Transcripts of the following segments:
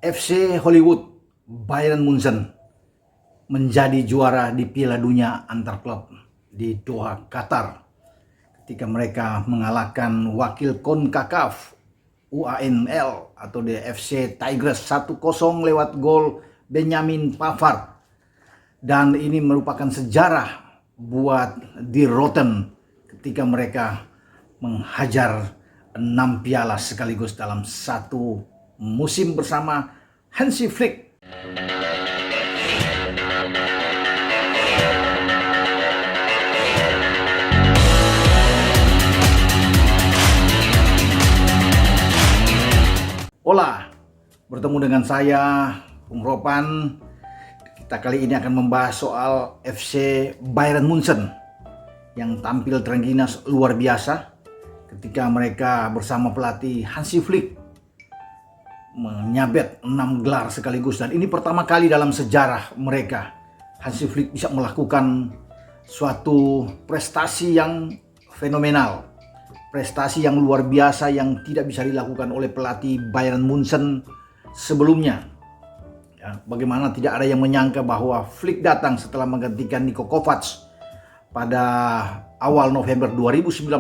FC Hollywood Bayern Munchen menjadi juara di Piala Dunia antar klub di Doha, Qatar, ketika mereka mengalahkan wakil CONCACAF UANL atau FC Tigres 1-0 lewat gol Benjamin Pavard. Dan ini merupakan sejarah buat Die Roten ketika mereka menghajar 6 piala sekaligus dalam satu musim bersama Hansi Flick. Hola, bertemu dengan saya, Bung Ropan. Kita kali ini akan membahas soal FC Bayern Munchen yang tampil terengginas luar biasa ketika mereka bersama pelatih Hansi Flick menyabet 6 gelar sekaligus, dan ini pertama kali dalam sejarah mereka Hansi Flick bisa melakukan suatu prestasi yang fenomenal, prestasi yang luar biasa yang tidak bisa dilakukan oleh pelatih Bayern Munchen sebelumnya. Ya, bagaimana tidak ada yang menyangka bahwa Flick datang setelah menggantikan Niko Kovac pada awal November 2019.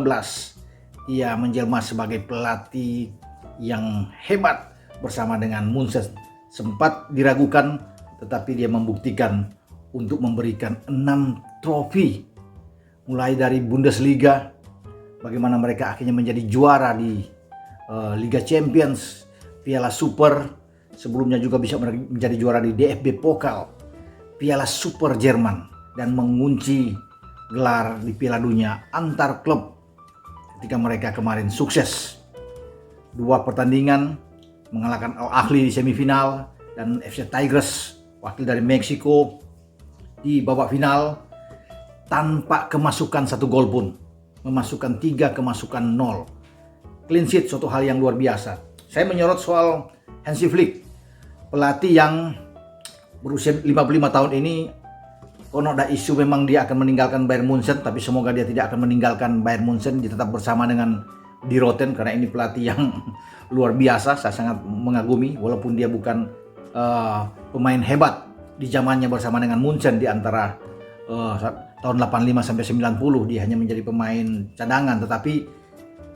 Ia menjelma sebagai pelatih yang hebat bersama dengan Munchen. Sempat diragukan, tetapi dia membuktikan untuk memberikan 6 trofi, mulai dari Bundesliga, bagaimana mereka akhirnya menjadi juara di Liga Champions, Piala Super, sebelumnya juga bisa menjadi juara di DFB Pokal, Piala Super Jerman, dan mengunci gelar di Piala Dunia antar klub ketika mereka kemarin sukses 2 pertandingan mengalahkan Al Ahly di semifinal dan FC Tigres wakil dari Meksiko di babak final tanpa kemasukan 1 gol pun, memasukkan 3, kemasukan 0. Clean sheet, suatu hal yang luar biasa. Saya menyorot soal Hansi Flick, pelatih yang berusia 55 tahun ini. Konon ada isu memang dia akan meninggalkan Bayern Munchen, tapi semoga dia tidak akan meninggalkan Bayern Munchen, dia tetap bersama dengan Die Roten, karena ini pelatih yang luar biasa. Saya sangat mengagumi, walaupun dia bukan pemain hebat di zamannya bersama dengan Munchen di antara tahun 85 sampai 90, dia hanya menjadi pemain cadangan, tetapi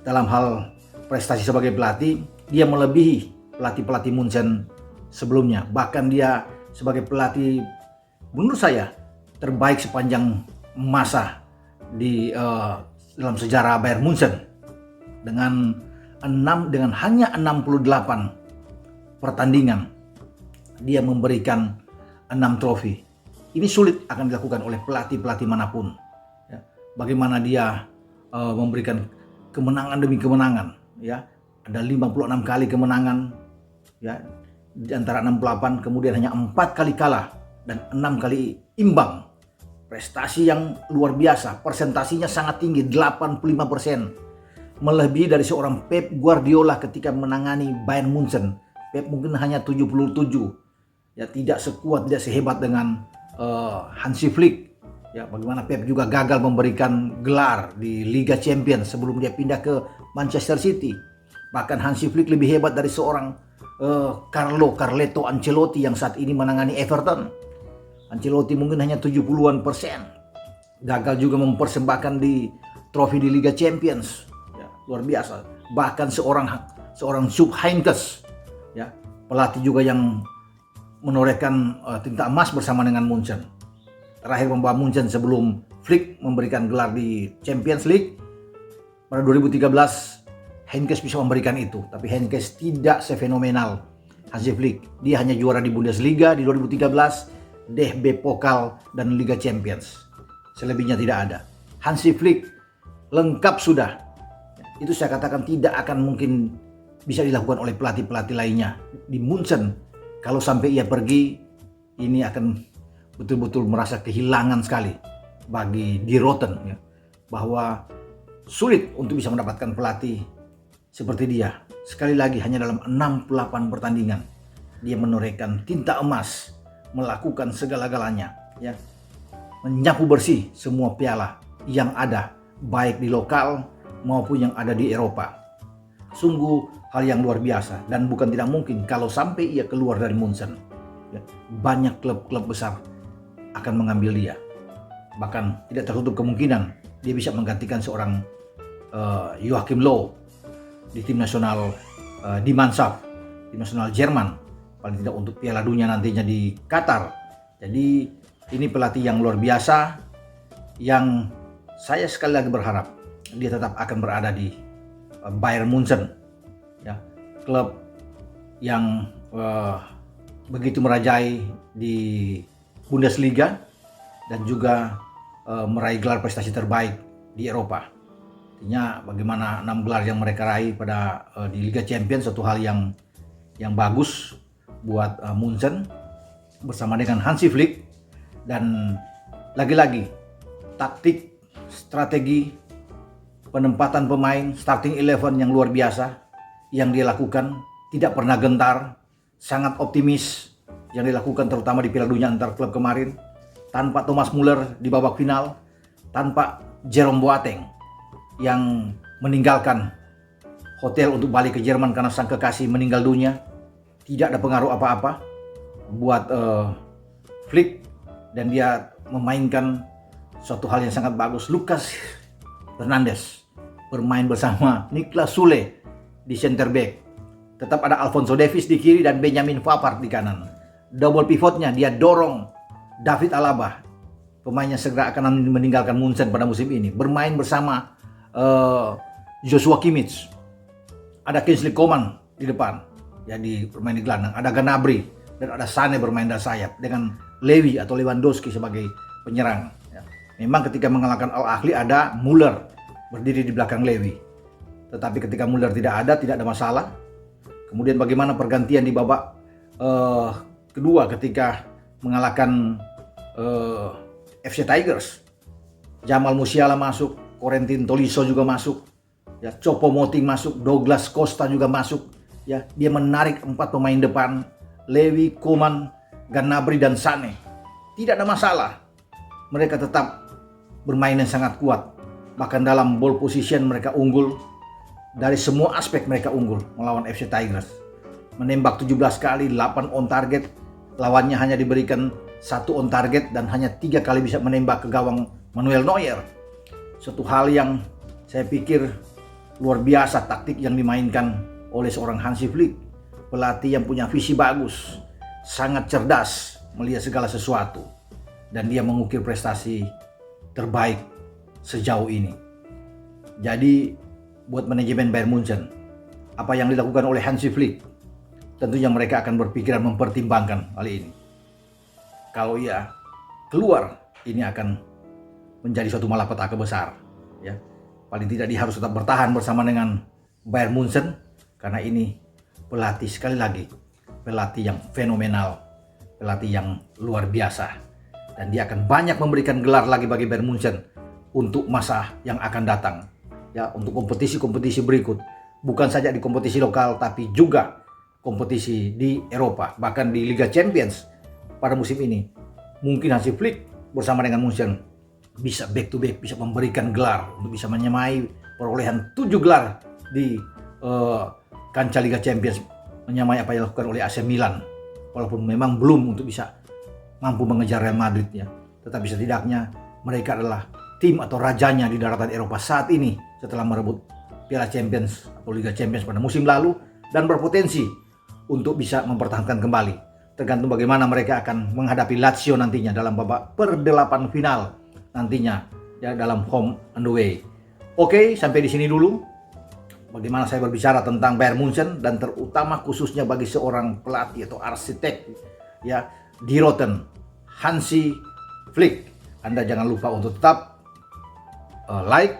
dalam hal prestasi sebagai pelatih dia melebihi pelatih-pelatih Munchen sebelumnya. Bahkan dia sebagai pelatih menurut saya terbaik sepanjang masa di dalam sejarah Bayern Munchen dengan hanya 68 pertandingan dia memberikan 6 trofi. Ini sulit akan dilakukan oleh pelatih-pelatih manapun. Ya, bagaimana dia memberikan kemenangan demi kemenangan. Ya, ada 56 kali kemenangan. Ya, di antara 68, kemudian hanya 4 kali kalah dan 6 kali imbang. Prestasi yang luar biasa, persentasinya sangat tinggi, 85%. Melebihi dari seorang Pep Guardiola ketika menangani Bayern Munchen. Pep mungkin hanya 77. Ya, tidak sekuat, tidak sehebat dengan Hansi Flick. Ya, bagaimana Pep juga gagal memberikan gelar di Liga Champions sebelum dia pindah ke Manchester City. Bahkan Hansi Flick lebih hebat dari seorang Carlo Ancelotti yang saat ini menangani Everton. Ancelotti mungkin hanya 70%. Gagal juga mempersembahkan di trofi di Liga Champions. Ya, luar biasa. Bahkan seorang Jupp Heynckes, ya, pelatih juga yang menorehkan tinta emas bersama dengan Munchen. Terakhir membawa Munchen sebelum Flick memberikan gelar di Champions League pada 2013. Heynckes bisa memberikan itu, tapi Heynckes tidak sefenomenal Hansi Flick. Dia hanya juara di Bundesliga di 2013, DFB Pokal, dan Liga Champions. Selebihnya tidak ada. Hansi Flick lengkap sudah. Itu saya katakan tidak akan mungkin bisa dilakukan oleh pelatih-pelatih lainnya di Munchen. Kalau sampai ia pergi, ini akan betul-betul merasa kehilangan sekali bagi Die Roten, ya, bahwa sulit untuk bisa mendapatkan pelatih seperti dia. Sekali lagi, hanya dalam 68 pertandingan dia menorehkan tinta emas, melakukan segala-galanya, ya, menyapu bersih semua piala yang ada, baik di lokal maupun yang ada di Eropa. Sungguh hal yang luar biasa dan bukan tidak mungkin kalau sampai ia keluar dari Munchen, ya, banyak klub-klub besar akan mengambil dia. Bahkan tidak tertutup kemungkinan dia bisa menggantikan seorang Joachim Löw di tim nasional di Mannschaft, tim nasional Jerman, paling tidak untuk Piala Dunia nantinya di Qatar. Jadi ini pelatih yang luar biasa yang saya sekali lagi berharap dia tetap akan berada di Bayern Munchen, ya, klub yang begitu merajai di Bundesliga dan juga meraih gelar prestasi terbaik di Eropa. Artinya bagaimana 6 gelar yang mereka raih pada di Liga Champions, satu hal yang bagus buat Munchen bersama dengan Hansi Flick. Dan lagi-lagi taktik, strategi, penempatan pemain, starting 11 yang luar biasa yang dia lakukan, tidak pernah gentar, sangat optimis yang dilakukan terutama di Piala Dunia antar klub kemarin, tanpa Thomas Müller di babak final, tanpa Jerome Boateng yang meninggalkan hotel untuk balik ke Jerman karena sang kekasih meninggal dunia. Tidak ada pengaruh apa-apa buat Flick, dan dia memainkan suatu hal yang sangat bagus. Lucas Hernandez bermain bersama Niklas Süle di center back. Tetap ada Alphonso Davies di kiri dan Benjamin Pavard di kanan. Double pivotnya dia dorong David Alaba, pemainnya segera akan meninggalkan Munchen pada musim ini, bermain bersama Joshua Kimmich. Ada Kingsley Coman di depan, ya, bermain di gelandang. Ada Gnabry dan ada Sané bermain dari sayap dengan Lewy atau Lewandowski sebagai penyerang. Ya. Memang ketika mengalahkan Al Ahly ada Müller berdiri di belakang Lewy. Tetapi ketika Müller tidak ada masalah. Kemudian bagaimana pergantian di babak kedua ketika mengalahkan FC Tigers. Jamal Musiala masuk, Corentin Tolisso juga masuk, ya, Choupo-Moting masuk, Douglas Costa juga masuk, ya. Dia menarik 4 pemain depan, Lewy, Coman, Gnabry dan Sané. Tidak ada masalah. Mereka tetap bermain yang sangat kuat. Bahkan dalam ball position mereka unggul. Dari semua aspek mereka unggul melawan FC Tigers. Menembak 17 kali, 8 on target. Lawannya hanya diberikan 1 on target dan hanya 3 kali bisa menembak ke gawang Manuel Neuer. Suatu hal yang saya pikir luar biasa taktik yang dimainkan oleh seorang Hansi Flick. Pelatih yang punya visi bagus, sangat cerdas melihat segala sesuatu, dan dia mengukir prestasi terbaik sejauh ini. Jadi buat manajemen Bayern Munchen, apa yang dilakukan oleh Hansi Flick, tentunya mereka akan berpikiran mempertimbangkan hal ini. Kalau ia keluar, ini akan menjadi suatu malapetaka besar, ya. Paling tidak dia harus tetap bertahan bersama dengan Bayern Munchen, karena ini pelatih, sekali lagi, pelatih yang fenomenal, pelatih yang luar biasa, dan dia akan banyak memberikan gelar lagi bagi Bayern Munchen untuk masa yang akan datang, ya, untuk kompetisi-kompetisi berikut, bukan saja di kompetisi lokal tapi juga kompetisi di Eropa, bahkan di Liga Champions pada musim ini. Mungkin Hansi Flick bersama dengan Munchen bisa back to back, bisa memberikan gelar untuk bisa menyamai perolehan 7 gelar di kancah Liga Champions, menyamai apa yang dilakukan oleh AC Milan, walaupun memang belum untuk bisa mampu mengejar Real Madrid, ya. Tetapi setidaknya mereka adalah tim atau rajanya di daratan Eropa saat ini setelah merebut Piala Champions atau Liga Champions pada musim lalu, dan berpotensi untuk bisa mempertahankan kembali. Tergantung bagaimana mereka akan menghadapi Lazio nantinya dalam babak per-8 final nantinya, ya, dalam home and away. Oke, sampai di sini dulu bagaimana saya berbicara tentang Bayern Munchen, dan terutama khususnya bagi seorang pelatih atau arsitek, ya, Die Roten, Hansi Flick. Anda jangan lupa untuk tetap like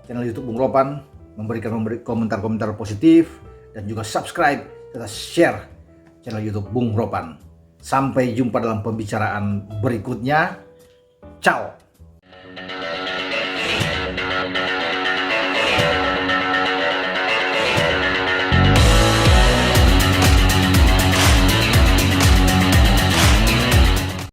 channel YouTube Bung Ropan, memberikan komentar-komentar positif, dan juga subscribe serta share channel YouTube Bung Ropan. Sampai jumpa dalam pembicaraan berikutnya. Ciao.